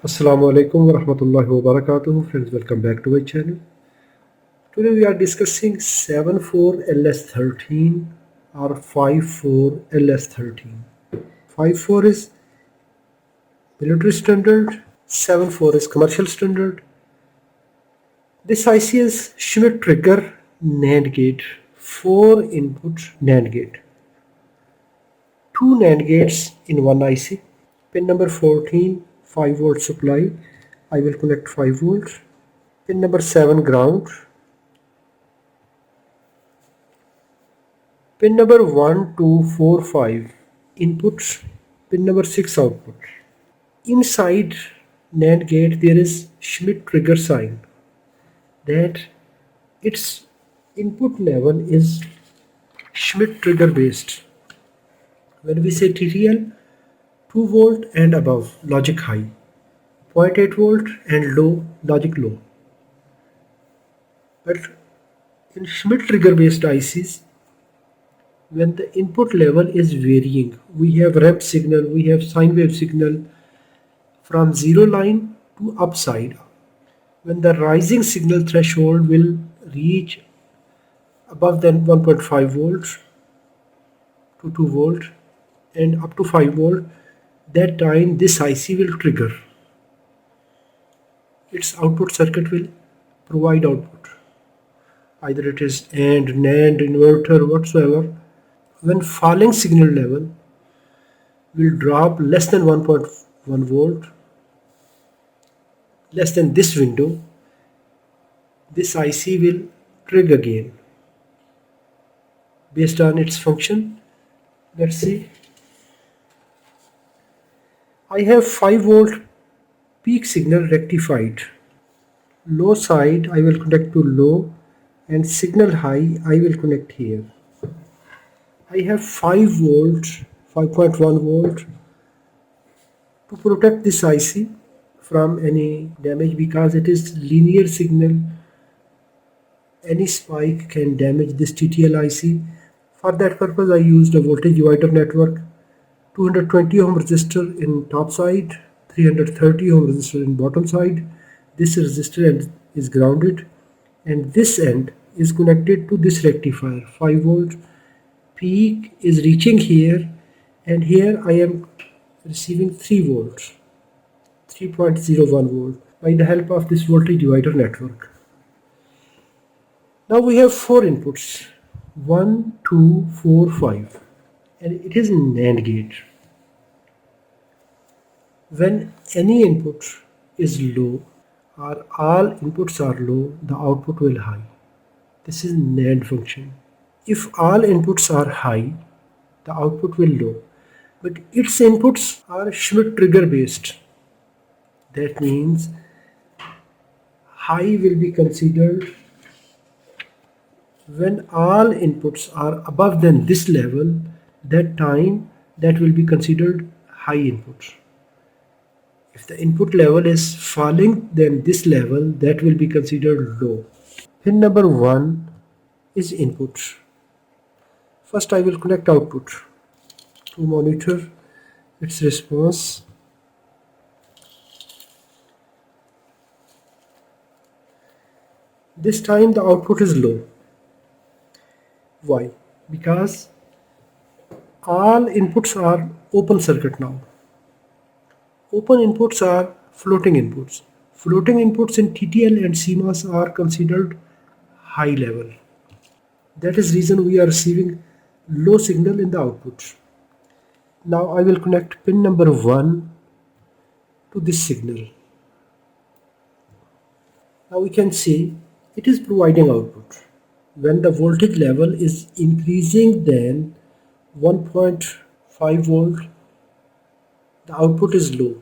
Assalamu alaikum wa rahmatullahi wa barakatuh. Friends, welcome back to my channel. Today we are discussing 74LS13 or 54LS13. 54 is military standard, 74 is commercial standard. This IC is Schmitt trigger NAND gate, 4 input NAND gate. 2 NAND gates in one IC. Pin number 14, 5 volt supply. I will connect 5 volts. Pin number 7 ground. Pin number 1, 2, 4, 5 inputs. Pin number 6 output. Inside NAND gate there is Schmitt trigger sign that its input level is Schmitt trigger based. When we say TTL, 2 volt and above logic high, 0.8 volt and low logic low. But in Schmitt trigger based ICs, when the input level is varying, we have ramp signal, we have sine wave signal from zero line to upside. When the rising signal threshold will reach above than 1.5 volts to 2 volt and up to 5 volt, that time this IC will trigger. Its output circuit will provide output. Either it is AND, NAND, inverter, whatsoever. When falling signal level will drop less than 1.1 volt, less than this window, this IC will trigger again based on its function. Let's see. I have 5 volt peak signal rectified. Low side I will connect to low and signal high I will connect here. I have 5 volt, 5.1 volt to protect this IC from any damage because it is linear signal. Any spike can damage this TTL IC. For that purpose I used a voltage divider network, 220 ohm resistor in top side, 330 ohm resistor in bottom side. This resistor is grounded and this end is connected to this rectifier. 5 volt peak is reaching here and here I am receiving 3 volts, 3.01 volt by the help of this voltage divider network. Now we have 4 inputs, 1, 2, 4, 5 and it is NAND gate. When any input is low or all inputs are low, the output will high. This is NAND function. If all inputs are high, the output will low. But its inputs are Schmitt trigger based. That means high will be considered when all inputs are above than this level. That time that will be considered high inputs. If the input level is falling than this level, that will be considered low. Pin number 1 is input. First I will connect output to monitor its response. This time the output is low. Why? Because all inputs are open circuit now. Open inputs are floating inputs. Floating inputs in TTL and CMOS are considered high level. That is reason we are receiving low signal in the output. Now I will connect pin number 1 to this signal. Now we can see it is providing output. When the voltage level is increasing than 1.5 volt, the output is low.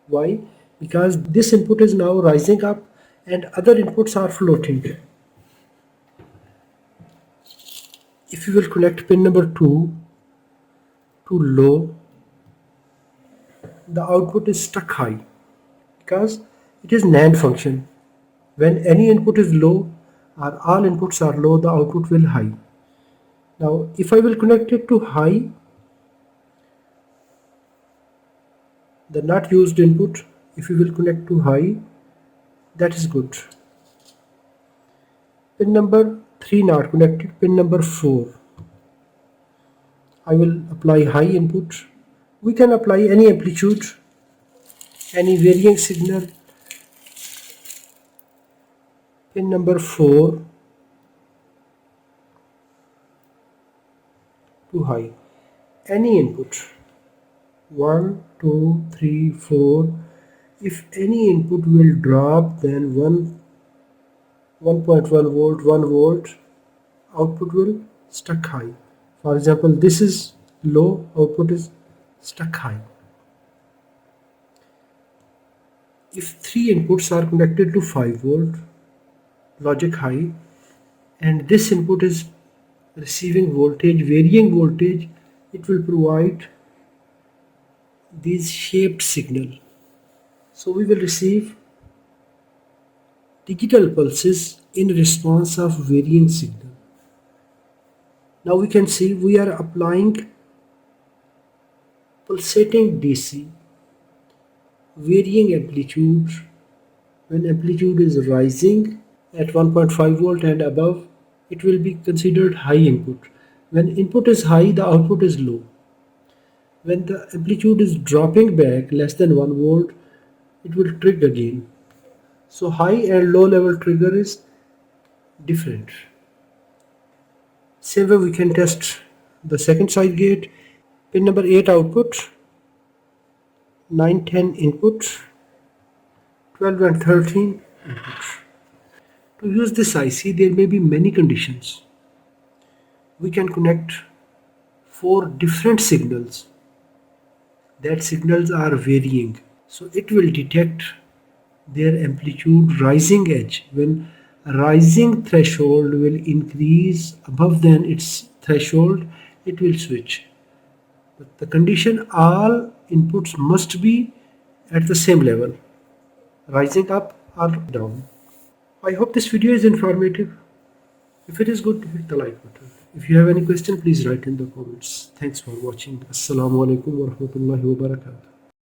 Why? Because this input is now rising up and other inputs are floating. If you will connect pin number 2 to low, the output is stuck high because it is NAND function. When any input is low or all inputs are low, the output will high. Now if I will connect it to high, the not used input If we will connect to high, that is good. Pin number 3 not connected. Pin number 4. I will apply high input. We can apply any amplitude, any varying signal. Pin number 4 to high. Any input. 1, 2, 3, 4. If any input will drop, then 1.1 volt, 1 volt, output will stuck high. For example, this is low, output is stuck high. If 3 inputs are connected to 5 volt, logic high, and this input is receiving voltage, varying voltage, it will provide these shaped signal. So we will receive digital pulses in response of varying signal. Now we can see we are applying pulsating DC, varying amplitude. When amplitude is rising at 1.5 volt and above, it will be considered high input. When input is high, the output is low. When the amplitude is dropping back less than 1 volt, it will trigger again. So high and low level trigger is different. Same way we can test the second side gate. Pin number 8 output, 9, 10 input, 12 and 13 inputs. To use this IC, there may be many conditions. We can connect 4 different signals. That signals are varying. So it will detect their amplitude rising edge. When rising threshold will increase above than its threshold, it will switch. But the condition, all inputs must be at the same level, rising up or down. I hope this video is informative. If it is good, hit the like button. If you have any question, please write in the comments. Thanks for watching. Assalamu alaikum wa rahmatullahi wa barakatuh.